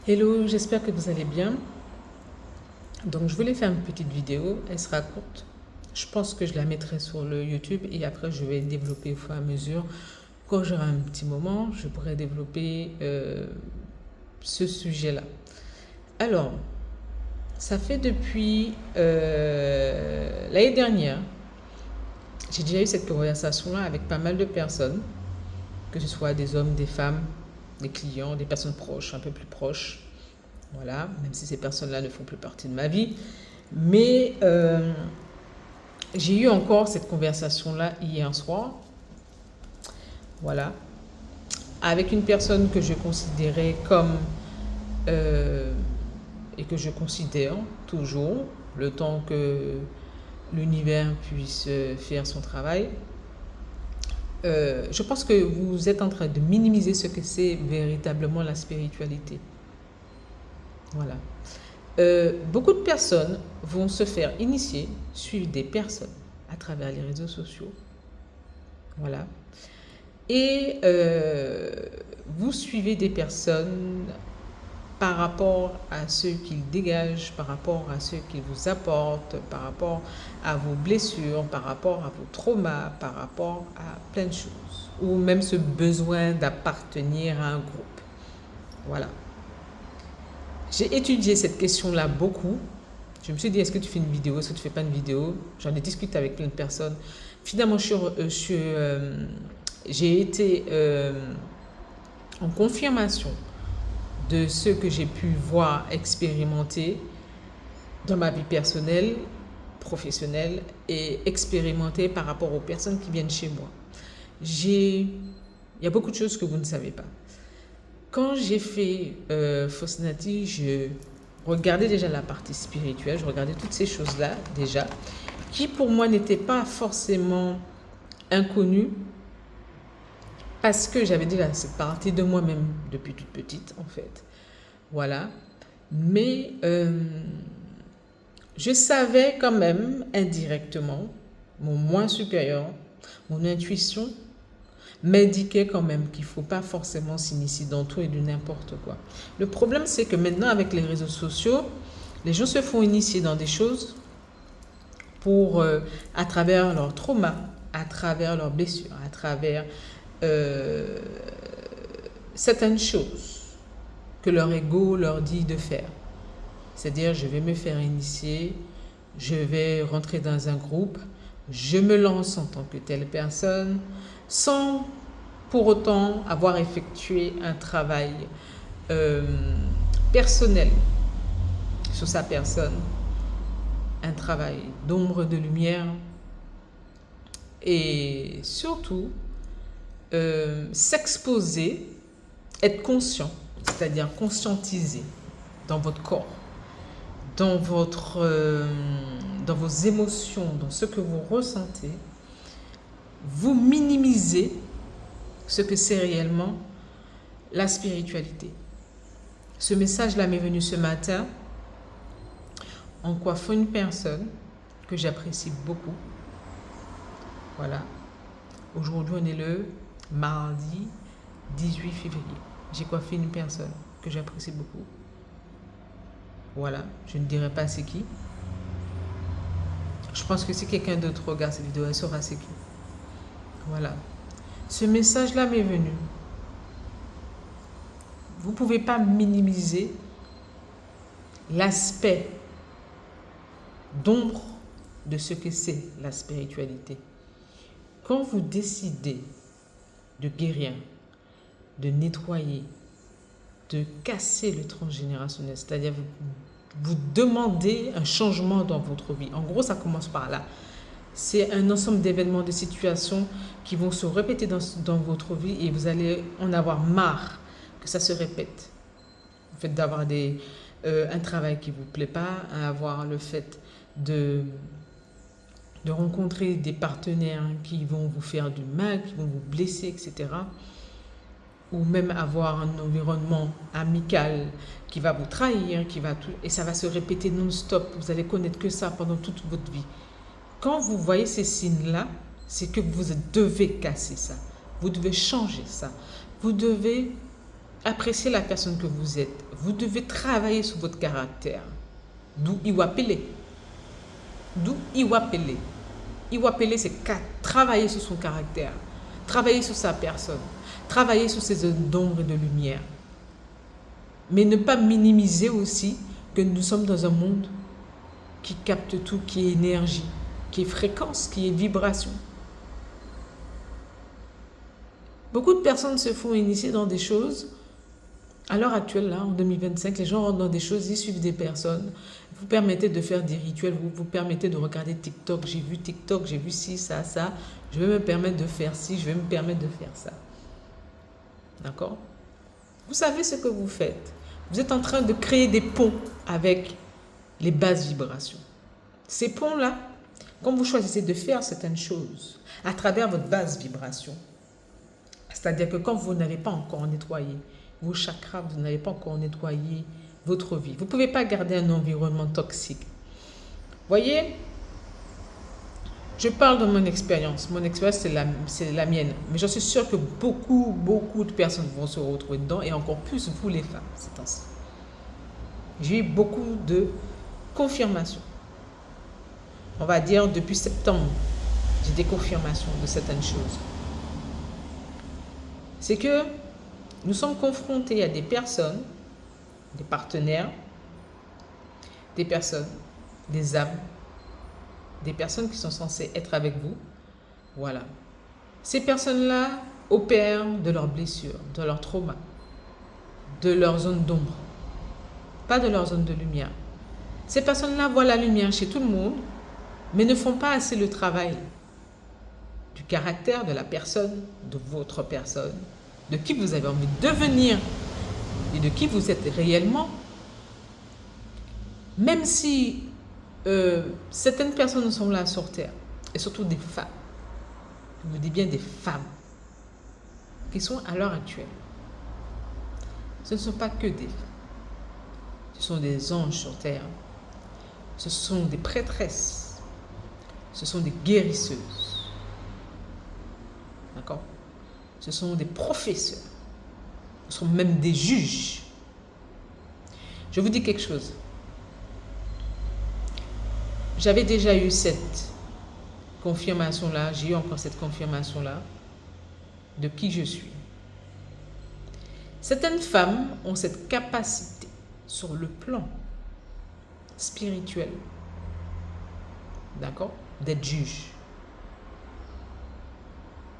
Hello, j'espère que vous allez bien. Donc, je voulais faire une petite vidéo, elle sera courte. Je pense que je la mettrai sur le YouTube et après, je vais développer au fur et à mesure. Quand j'aurai un petit moment, je pourrai développer ce sujet-là. Alors, ça fait depuis l'année dernière, j'ai déjà eu cette conversation-là avec pas mal de personnes, que ce soit des hommes, des femmes, des clients, des personnes proches, un peu plus proches. Voilà, même si ces personnes-là ne font plus partie de ma vie. Mais j'ai eu encore cette conversation-là hier soir. Voilà. Avec une personne que je considérais comme, et que je considère toujours, le temps que l'univers puisse faire son travail. Je pense que vous êtes en train de minimiser ce que c'est véritablement la spiritualité. Voilà. Beaucoup de personnes vont se faire initier, suivre des personnes à travers les réseaux sociaux. Voilà. Et vous suivez des personnes par rapport à ce qu'ils dégagent, par rapport à ce qu'ils vous apportent, par rapport à vos blessures, par rapport à vos traumas, par rapport à plein de choses. Ou même ce besoin d'appartenir à un groupe. Voilà. J'ai étudié cette question-là beaucoup. Je me suis dit, est-ce que tu fais une vidéo, est-ce que tu ne fais pas une vidéo? J'en ai discuté avec plein de personnes. Finalement, j'ai été en confirmation de ce que j'ai pu voir, expérimenter dans ma vie personnelle, professionnelle et expérimenter par rapport aux personnes qui viennent chez moi. Il y a beaucoup de choses que vous ne savez pas. Quand j'ai fait Fosnati, je regardais déjà la partie spirituelle, je regardais toutes ces choses-là déjà, qui pour moi n'étaient pas forcément inconnues, parce que j'avais déjà cette partie de moi-même depuis toute petite, en fait. Voilà. Mais je savais quand même, indirectement, mon moi supérieur, mon intuition, m'indiquait quand même qu'il ne faut pas forcément s'initier dans tout et de n'importe quoi. Le problème, c'est que maintenant, avec les réseaux sociaux, les gens se font initier dans des choses à travers leurs traumas, à travers leurs blessures, à travers certaines choses que leur ego leur dit de faire. C'est-à-dire, je vais me faire initier, je vais rentrer dans un groupe, je me lance en tant que telle personne, sans pour autant avoir effectué un travail personnel sur sa personne, un travail d'ombre, de lumière, et surtout s'exposer, être conscient, c'est-à-dire conscientiser dans votre corps, dans vos émotions, dans ce que vous ressentez, vous minimisez ce que c'est réellement la spiritualité. Ce message-là m'est venu ce matin en coiffant une personne que j'apprécie beaucoup. Voilà. Aujourd'hui, on est le mardi 18 février. J'ai coiffé une personne que j'apprécie beaucoup. Voilà. Je ne dirai pas c'est qui. Je pense que si quelqu'un d'autre regarde cette vidéo, elle saura c'est qui. Voilà. Ce message-là m'est venu. Vous ne pouvez pas minimiser l'aspect d'ombre de ce que c'est la spiritualité. Quand vous décidez de guérir, de nettoyer, de casser le transgénérationnel, c'est-à-dire vous demandez un changement dans votre vie. En gros, ça commence par là. C'est un ensemble d'événements, de situations qui vont se répéter dans votre vie et vous allez en avoir marre que ça se répète. Le fait d'avoir un travail qui ne vous plaît pas, avoir le fait de rencontrer des partenaires qui vont vous faire du mal, qui vont vous blesser, etc. Ou même avoir un environnement amical qui va vous trahir, et ça va se répéter non-stop. Vous allez connaître que ça pendant toute votre vie. Quand vous voyez ces signes-là, c'est que vous devez casser ça. Vous devez changer ça. Vous devez apprécier la personne que vous êtes, vous devez travailler sur votre caractère. D'où Iwapele. D'où Iwapele. Iwapele, c'est travailler sur son caractère, travailler sur sa personne, travailler sur ses zones d'ombre et de lumière. Mais ne pas minimiser aussi que nous sommes dans un monde qui capte tout, qui est énergie, qui est fréquence, qui est vibration. Beaucoup de personnes se font initier dans des choses. À l'heure actuelle, là, en 2025, les gens rentrent dans des choses, ils suivent des personnes. Vous permettez de faire des rituels, vous permettez de regarder TikTok. J'ai vu TikTok, j'ai vu ci, ça, ça. Je vais me permettre de faire ci, je vais me permettre de faire ça. D'accord? Vous savez ce que vous faites. Vous êtes en train de créer des ponts avec les basses vibrations. Ces ponts-là, quand vous choisissez de faire certaines choses à travers votre basse vibration, c'est-à-dire que quand vous n'avez pas encore nettoyé vos chakras, vous n'avez pas encore nettoyé votre vie, vous ne pouvez pas garder un environnement toxique. Voyez, je parle de mon expérience. Mon expérience, c'est la mienne. Mais je suis sûre que beaucoup de personnes vont se retrouver dedans, et encore plus vous les femmes, ces temps-ci. J'ai eu beaucoup de confirmations. On va dire depuis septembre, j'ai des confirmations de certaines choses. C'est que nous sommes confrontés à des personnes, des partenaires, des personnes, des âmes, des personnes qui sont censées être avec vous. Voilà. Ces personnes-là opèrent de leurs blessures, de leurs traumas, de leur zone d'ombre, pas de leur zone de lumière. Ces personnes-là voient la lumière chez tout le monde, mais ne font pas assez le travail du caractère de la personne, de votre personne, de qui vous avez envie de devenir et de qui vous êtes réellement. Même si certaines personnes sont là sur Terre, et surtout des femmes, je vous dis bien des femmes, qui sont à l'heure actuelle. Ce ne sont pas que des femmes. Ce sont des anges sur Terre. Ce sont des prêtresses. Ce sont des guérisseuses. D'accord? Ce sont des professeurs. Ce sont même des juges. Je vous dis quelque chose. J'avais déjà eu cette confirmation-là, j'ai eu encore cette confirmation-là de qui je suis. Certaines femmes ont cette capacité sur le plan spirituel, d'accord, d'être juge.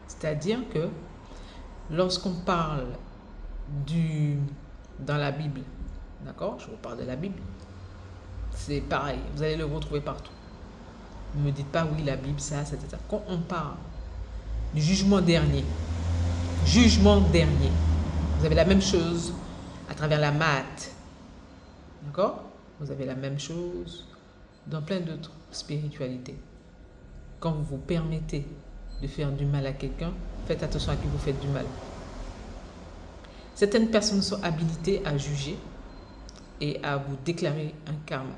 C'est-à-dire que lorsqu'on parle dans la Bible, d'accord, je vous parle de la Bible, c'est pareil, vous allez le retrouver partout. Ne me dites pas oui, la Bible, ça, etc. Quand on parle du jugement dernier, vous avez la même chose à travers la maths, d'accord? Vous avez la même chose dans plein d'autres spiritualités. Quand vous vous permettez de faire du mal à quelqu'un, faites attention à qui vous faites du mal. Certaines personnes sont habilitées à juger et à vous déclarer un karma.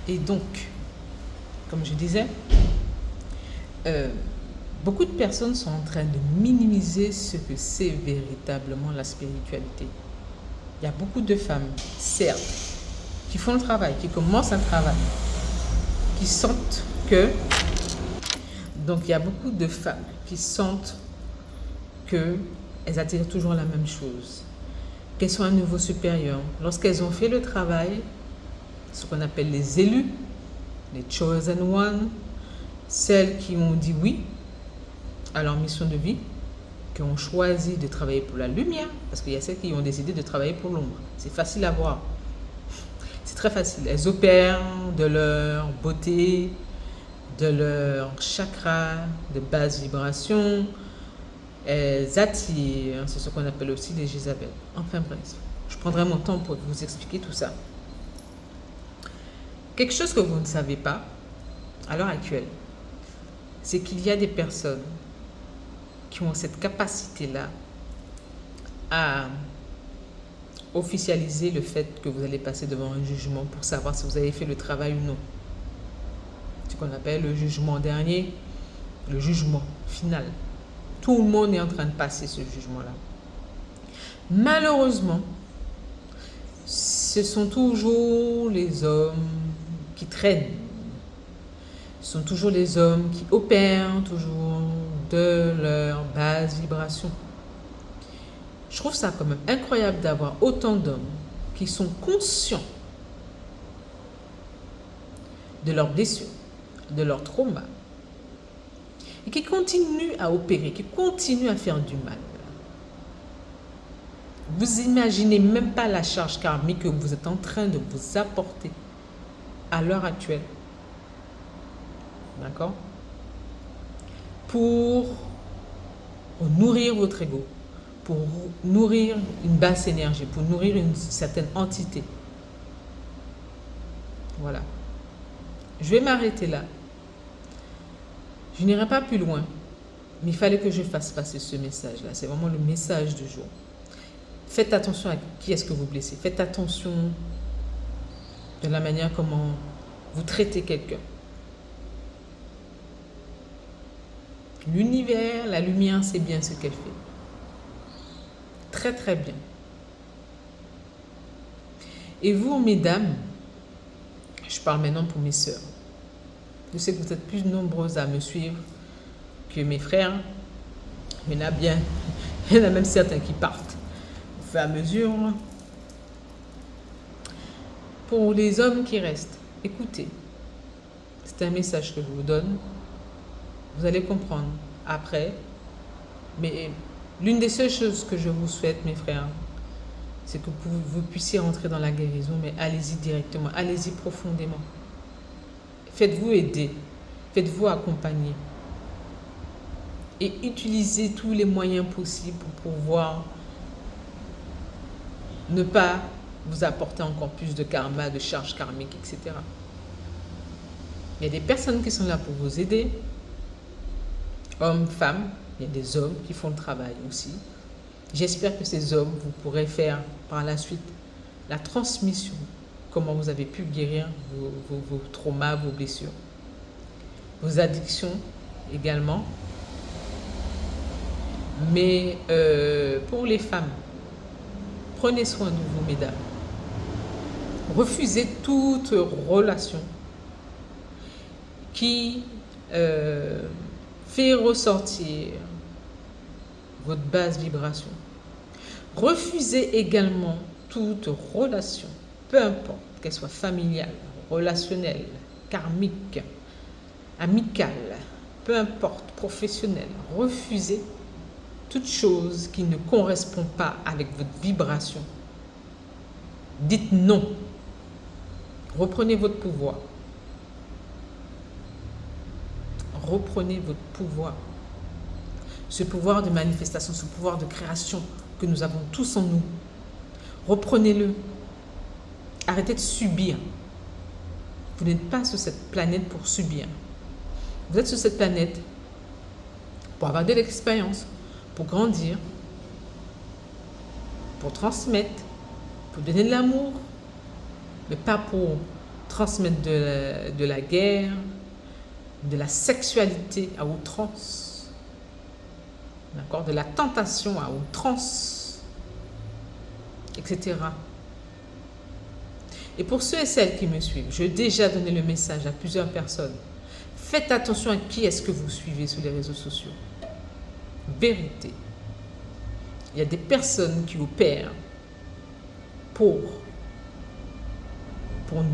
Et donc, comme je disais, beaucoup de personnes sont en train de minimiser ce que c'est véritablement la spiritualité. Il y a beaucoup de femmes, certes, qui font le travail, qui commencent un travail, qui sentent que... Donc, il y a beaucoup de femmes qui sentent qu'elles attirent toujours la même chose, qu'elles sont à un niveau supérieur. Lorsqu'elles ont fait le travail, ce qu'on appelle les élus, les chosen ones, celles qui ont dit oui à leur mission de vie, qui ont choisi de travailler pour la lumière, parce qu'il y a celles qui ont décidé de travailler pour l'ombre. C'est facile à voir. C'est très facile. Elles opèrent de leur beauté, de leur chakra, de basse vibration. Elles attirent, c'est ce qu'on appelle aussi les Jézabel. Enfin bref, je prendrai mon temps pour vous expliquer tout ça. Quelque chose que vous ne savez pas, à l'heure actuelle, c'est qu'il y a des personnes qui ont cette capacité-là à officialiser le fait que vous allez passer devant un jugement pour savoir si vous avez fait le travail ou non. Ce qu'on appelle le jugement dernier, le jugement final. Tout le monde est en train de passer ce jugement-là. Malheureusement, ce sont toujours les hommes qui traînent. Ce sont toujours les hommes qui opèrent toujours de leur basse vibration. Je trouve ça quand même incroyable d'avoir autant d'hommes qui sont conscients de leurs blessures, de leurs traumas, et qui continuent à opérer, qui continuent à faire du mal. Vous imaginez même pas la charge karmique que vous êtes en train de vous apporter à l'heure actuelle. D'accord? Pour nourrir votre ego, pour nourrir une basse énergie, pour nourrir une certaine entité. Voilà. Je vais m'arrêter là. Je n'irai pas plus loin, mais il fallait que je fasse passer ce message-là. C'est vraiment le message du jour. Faites attention à qui est-ce que vous blessez. Faites attention de la manière comment vous traitez quelqu'un. L'univers, la lumière, c'est bien ce qu'elle fait. Très très bien. Et vous, mesdames, je parle maintenant pour mes sœurs. Je sais que vous êtes plus nombreuses à me suivre que mes frères. Il y en a bien. Il y en a même certains qui partent au fur et à mesure. Pour les hommes qui restent, écoutez. C'est un message que je vous donne. Vous allez comprendre après. Mais l'une des seules choses que je vous souhaite, mes frères, c'est que vous puissiez rentrer dans la guérison, mais allez-y directement, allez-y profondément. Faites-vous aider, faites-vous accompagner. Et utilisez tous les moyens possibles pour pouvoir ne pas vous apporter encore plus de karma, de charges karmiques, etc. Il y a des personnes qui sont là pour vous aider. Hommes, femmes, il y a des hommes qui font le travail aussi. J'espère que ces hommes, vous pourrez faire par la suite la transmission, comment vous avez pu guérir vos traumas, vos blessures, vos addictions également. Mais pour les femmes, prenez soin de vous, mesdames. Refusez toute relation qui fait ressortir votre basse vibration. Refusez également toute relation, peu importe, qu'elle soit familiale, relationnelle, karmique, amicale, peu importe, professionnelle. Refusez toute chose qui ne correspond pas avec votre vibration. Dites non. Reprenez votre pouvoir. Reprenez votre pouvoir. Ce pouvoir de manifestation, ce pouvoir de création que nous avons tous en nous. Reprenez-le. Arrêtez de subir. Vous n'êtes pas sur cette planète pour subir. Vous êtes sur cette planète pour avoir de l'expérience, pour grandir, pour transmettre, pour donner de l'amour, mais pas pour transmettre de la guerre, de la sexualité à outrance, d'accord, de la tentation à outrance, etc. Et pour ceux et celles qui me suivent, j'ai déjà donné le message à plusieurs personnes. Faites attention à qui est-ce que vous suivez sur les réseaux sociaux. Vérité. Il y a des personnes qui opèrent pour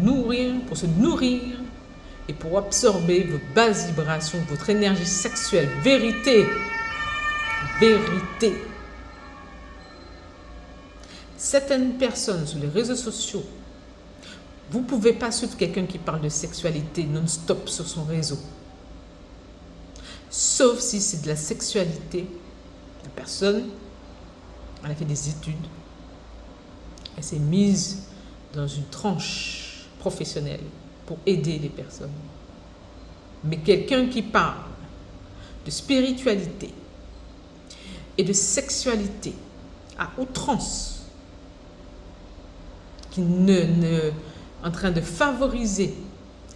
nourrir, pour se nourrir et pour absorber votre basse vibration, votre énergie sexuelle. Vérité. Vérité. Certaines personnes sur les réseaux sociaux, vous ne pouvez pas suivre quelqu'un qui parle de sexualité non-stop sur son réseau. Sauf si c'est de la sexualité. La personne, elle a fait des études. Elle s'est mise dans une tranche professionnelle pour aider les personnes. Mais quelqu'un qui parle de spiritualité et de sexualité à outrance, qui en train de favoriser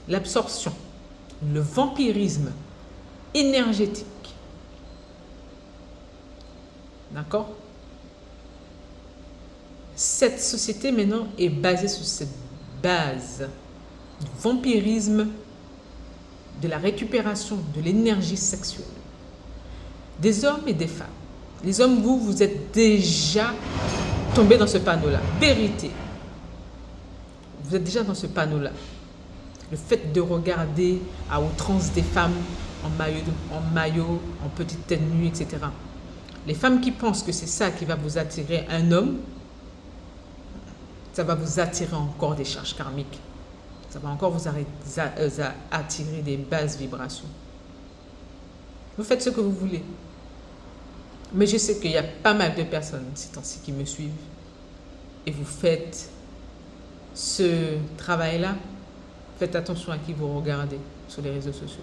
l'absorption, le vampirisme énergétique. D'accord? Cette société maintenant est basée sur cette base du vampirisme, de la récupération de l'énergie sexuelle des hommes et des femmes. Les hommes, vous êtes déjà tombés dans ce panneau-là. Vérité. Vous êtes déjà dans ce panneau-là. Le fait de regarder à outrance des femmes en maillot, en petite tenue, etc. Les femmes qui pensent que c'est ça qui va vous attirer un homme, ça va vous attirer encore des charges karmiques. Ça va encore vous attirer des basses vibrations. Vous faites ce que vous voulez. Mais je sais qu'il y a pas mal de personnes ces temps-ci qui me suivent. Et vous faites ce travail-là. Faites attention à qui vous regardez sur les réseaux sociaux.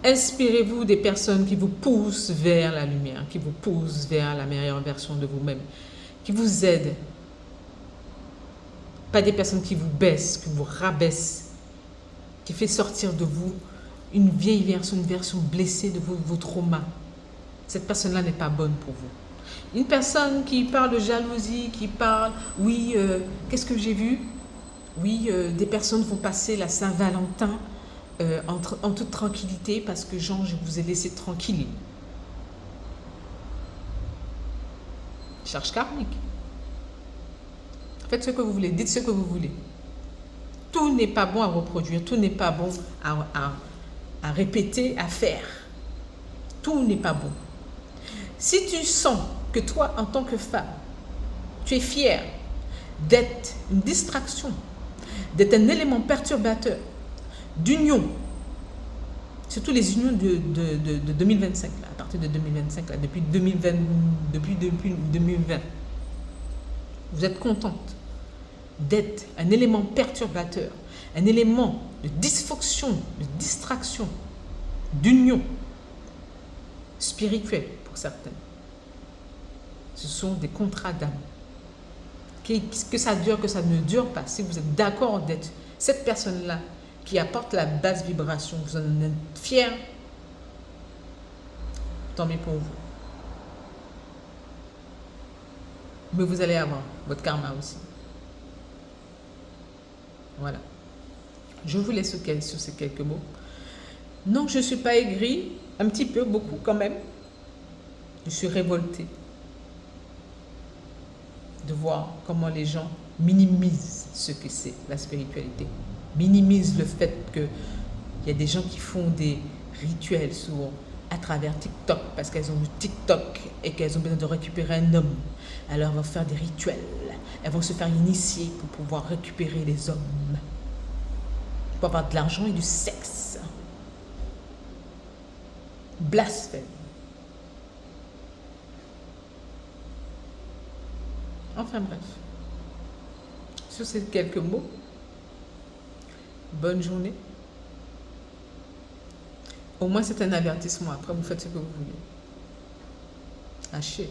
Inspirez-vous des personnes qui vous poussent vers la lumière, qui vous poussent vers la meilleure version de vous-même, qui vous aident. Pas des personnes qui vous baissent, qui vous rabaissent, qui fait sortir de vous une vieille version, une version blessée de vos traumas. Cette personne-là n'est pas bonne pour vous. Une personne qui parle de jalousie, qui parle, oui, qu'est-ce que j'ai vu? Oui, des personnes vont passer la Saint-Valentin en toute tranquillité parce que Jean, je vous ai laissé tranquille. Charge karmique. Faites ce que vous voulez, dites ce que vous voulez. Tout n'est pas bon à reproduire, tout n'est pas bon à répéter, à faire. Tout n'est pas bon. Si tu sens que toi, en tant que femme, tu es fière d'être une distraction, d'être un élément perturbateur, d'union, surtout les unions de 2025, là, à partir de 2025, là, depuis 2020, vous êtes contente d'être un élément perturbateur, un élément de dysfonction, de distraction, d'union spirituelle pour certaines. Ce sont des contrats d'âme. Que ça dure, que ça ne dure pas. Si vous êtes d'accord d'être cette personne-là qui apporte la basse vibration, vous en êtes fier, tant mieux pour vous. Mais vous allez avoir votre karma aussi. Voilà. Je vous laisse sur ces quelques mots. Non, je ne suis pas aigrie, un petit peu, beaucoup quand même. Je suis révoltée de voir comment les gens minimisent ce que c'est la spiritualité. Minimisent le fait qu'il y a des gens qui font des rituels à travers TikTok parce qu'elles ont du TikTok et qu'elles ont besoin de récupérer un homme. Alors elles vont faire des rituels. Elles vont se faire initier pour pouvoir récupérer les hommes. Pour avoir de l'argent et du sexe. Blasphème. Enfin bref. Sur ces quelques mots, bonne journée. Au moins c'est un avertissement. Après vous faites ce que vous voulez. Hachez.